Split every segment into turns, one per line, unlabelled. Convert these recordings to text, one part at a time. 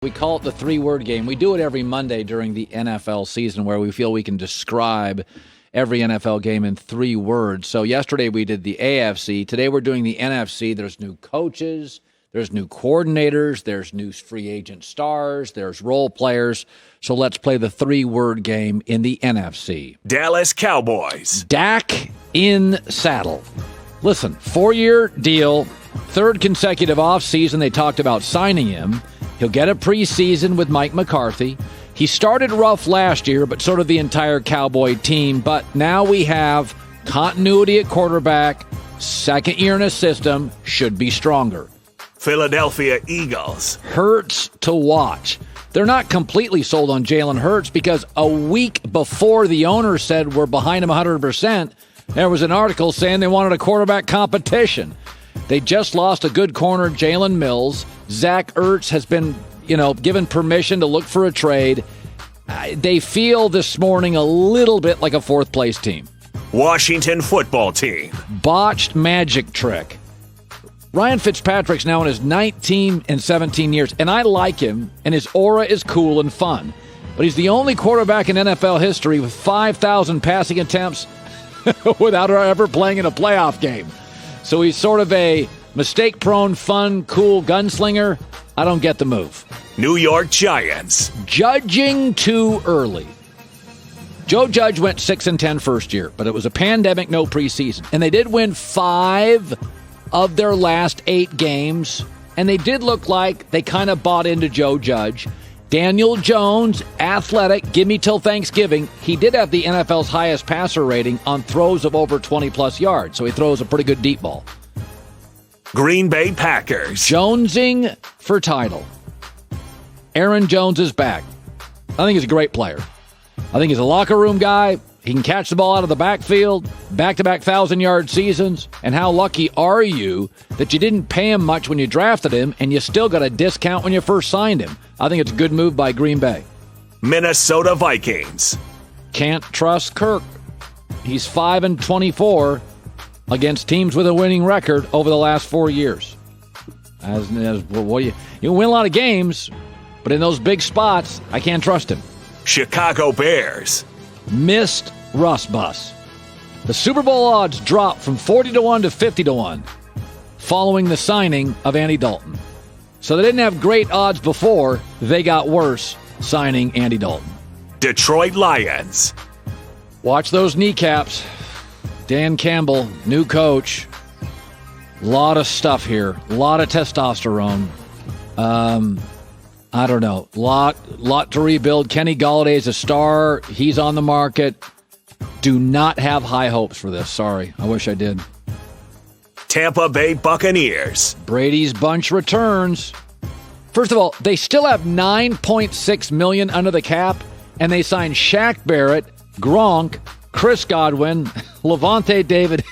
We call it the three-word game. We do it every Monday during the NFL season where we feel we can describe every NFL game in 3 words. So yesterday we did the AFC. Today we're doing the NFC. There's new coaches. There's new coordinators. There's new free agent stars. There's role players. So let's play the 3-word game in the NFC.
Dallas Cowboys.
Dak in saddle. Listen, 4-year deal, 3rd consecutive offseason. They talked about signing him. He'll get a preseason with Mike McCarthy. He started rough last year, but sort of the entire Cowboy team. But now we have continuity at quarterback, 2nd year in a system, should be stronger.
Philadelphia Eagles.
Hurts to watch. They're not completely sold on Jalen Hurts because a week before the owner said we're behind him 100%, there was an article saying they wanted a quarterback competition. They just lost a good corner, Jalen Mills. Zach Ertz has been, given permission to look for a trade. They feel this morning a little bit like a 4th-place team.
Washington football team.
Botched magic trick. Ryan Fitzpatrick's now in his 19 and 17 years, and I like him, and his aura is cool and fun. But he's the only quarterback in NFL history with 5,000 passing attempts without ever playing in a playoff game. So he's sort of a mistake-prone, fun, cool gunslinger. I don't get the move.
New York Giants.
Judging too early. Joe Judge went 6-10 first year, but it was a pandemic, no preseason. And they did win 5 of their last 8 games, and they did look like they kind of bought into Joe Judge. Daniel Jones, athletic, give me till Thanksgiving. He did have the NFL's highest passer rating on throws of over 20-plus yards, so he throws a pretty good deep ball.
Green Bay Packers.
Jonesing for title. Aaron Jones is back. I think he's a great player. I think he's a locker room guy. He can catch the ball out of the backfield, back-to-back 1,000-yard seasons. And how lucky are you that you didn't pay him much when you drafted him and you still got a discount when you first signed him? I think it's a good move by Green Bay.
Minnesota Vikings.
Can't trust Kirk. He's 5-24 against teams with a winning record over the last 4 years. You win a lot of games, but in those big spots, I can't trust him.
Chicago Bears.
Missed Russ Bus. The Super Bowl odds dropped from 40-1 to 50-1 following the signing of Andy Dalton. So they didn't have great odds before. They got worse signing Andy Dalton.
Detroit Lions.
Watch those kneecaps. Dan Campbell, new coach. Lot of stuff here. Lot of testosterone. I don't know. Lot to rebuild. Kenny Galladay's a star. He's on the market. Do not have high hopes for this. Sorry. I wish I did.
Tampa Bay Buccaneers.
Brady's bunch returns. First of all, they still have $9.6 million under the cap, and they signed Shaq Barrett, Gronk, Chris Godwin, Levante David,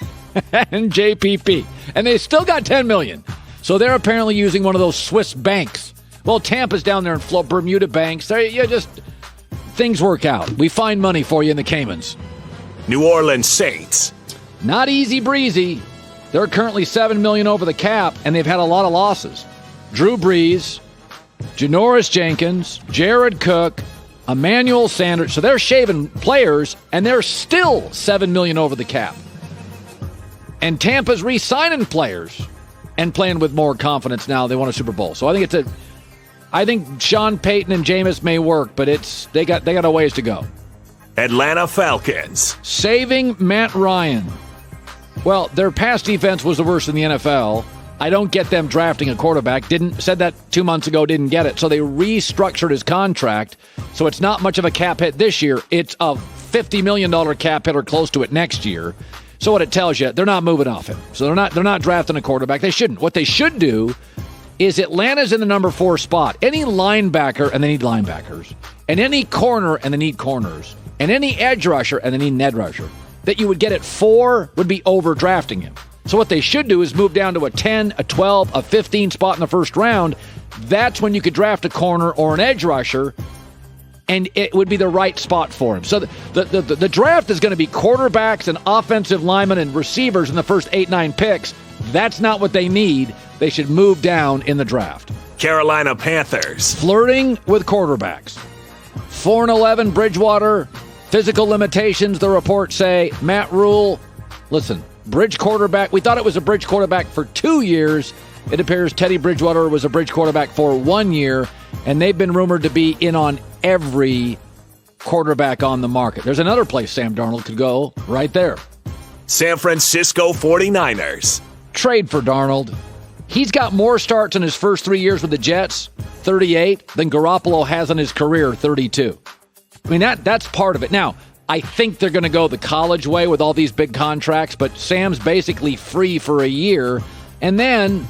and JPP. And they still got $10 million. So they're apparently using one of those Swiss banks. Well, Tampa's down there in Bermuda banks. Things work out. We find money for you in the Caymans.
New Orleans Saints.
Not easy breezy. They're currently $7 million over the cap, and they've had a lot of losses. Drew Brees, Janoris Jenkins, Jared Cook, Emmanuel Sanders. So they're shaving players, and they're still $7 million over the cap. And Tampa's re-signing players and playing with more confidence now. They won a Super Bowl. So I think Sean Payton and Jameis may work, but they got a ways to go.
Atlanta Falcons.
Saving Matt Ryan. Well, their pass defense was the worst in the NFL. I don't get them drafting a quarterback. Said that 2 months ago, didn't get it. So they restructured his contract. So it's not much of a cap hit this year. It's a $50 million cap hit or close to it next year. So what it tells you, they're not moving off him. So they're not drafting a quarterback. They shouldn't. What they should do is Atlanta's in the number 4 spot. Any linebacker, and they need linebackers, and any corner, and they need corners, and any edge rusher, and they need an edge rusher, that you would get at 4 would be overdrafting him. So what they should do is move down to a 10, a 12, a 15 spot in the first round. That's when you could draft a corner or an edge rusher, and it would be the right spot for him. So the draft is going to be quarterbacks and offensive linemen and receivers in the first 8-9 picks. That's not what they need. they should move down in the draft.
Carolina Panthers.
Flirting with quarterbacks. 4-11 Bridgewater. Physical limitations, the reports say. Matt Rule, listen, bridge quarterback. We thought it was a bridge quarterback for 2 years. It appears Teddy Bridgewater was a bridge quarterback for 1 year, and they've been rumored to be in on every quarterback on the market. There's another place Sam Darnold could go right there.
San Francisco 49ers.
Trade for Darnold. He's got more starts in his first 3 years with the Jets, 38, than Garoppolo has in his career, 32. I mean, that's part of it. Now, I think they're going to go the college way with all these big contracts, but Sam's basically free for a year. And then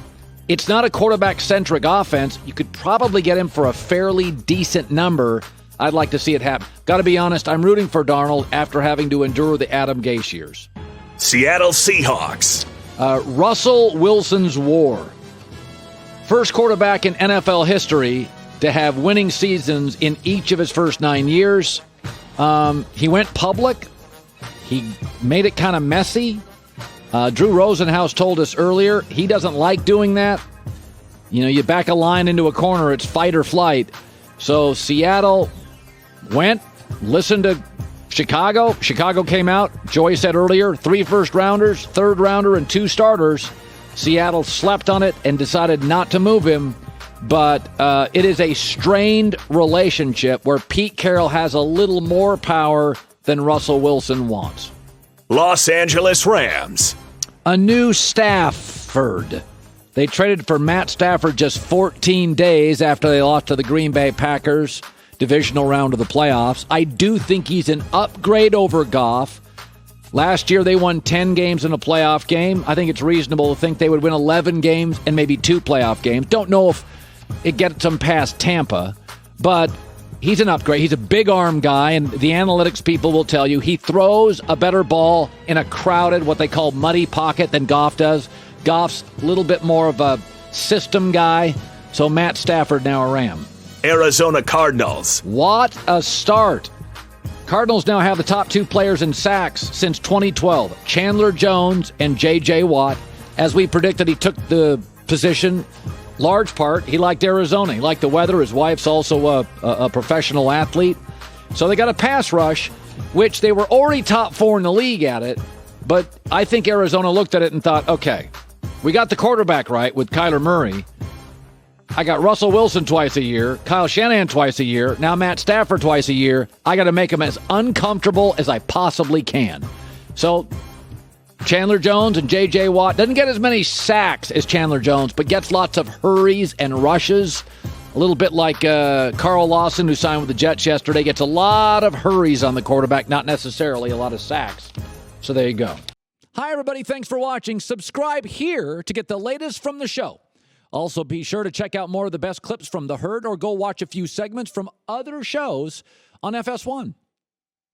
it's not a quarterback-centric offense. You could probably get him for a fairly decent number. I'd like to see it happen. Got to be honest, I'm rooting for Darnold after having to endure the Adam Gase years.
Seattle Seahawks.
Russell Wilson's war. First quarterback in NFL history to have winning seasons in each of his first 9 years. He went public. He made it kind of messy. Drew Rosenhaus told us earlier he doesn't like doing that. You know, you back a line into a corner, it's fight or flight. So Seattle went, listened to Chicago. Chicago came out. Joy said earlier, 3 first-rounders, third-rounder, and 2 starters. Seattle slept on it and decided not to move him. But it is a strained relationship where Pete Carroll has a little more power than Russell Wilson wants.
Los Angeles Rams.
A new Stafford. They traded for Matt Stafford just 14 days after they lost to the Green Bay Packers, divisional round of the playoffs. I do think he's an upgrade over Goff. Last year, they won 10 games in a playoff game. I think it's reasonable to think they would win 11 games and maybe 2 playoff games. Don't know if it gets them past Tampa, but he's an upgrade. He's a big arm guy, and the analytics people will tell you he throws a better ball in a crowded, what they call muddy pocket than Goff does. Goff's a little bit more of a system guy, so Matt Stafford now a Ram.
Arizona Cardinals.
What a start. Cardinals now have the top 2 players in sacks since 2012, Chandler Jones and J.J. Watt. As we predicted, he took the position. Large part, he liked Arizona. He liked the weather. His wife's also a professional athlete. So they got a pass rush, which they were already top 4 in the league at it. But I think Arizona looked at it and thought, okay, we got the quarterback right with Kyler Murray. I got Russell Wilson twice a year, Kyle Shanahan twice a year, now Matt Stafford twice a year. I got to make him as uncomfortable as I possibly can. So Chandler Jones and J.J. Watt doesn't get as many sacks as Chandler Jones, but gets lots of hurries and rushes. A little bit like Carl Lawson, who signed with the Jets yesterday, gets a lot of hurries on the quarterback, not necessarily a lot of sacks. So there you go. Hi, everybody. Thanks for watching. Subscribe here to get the latest from the show. Also, be sure to check out more of the best clips from The Herd or go watch a few segments from other shows on FS1.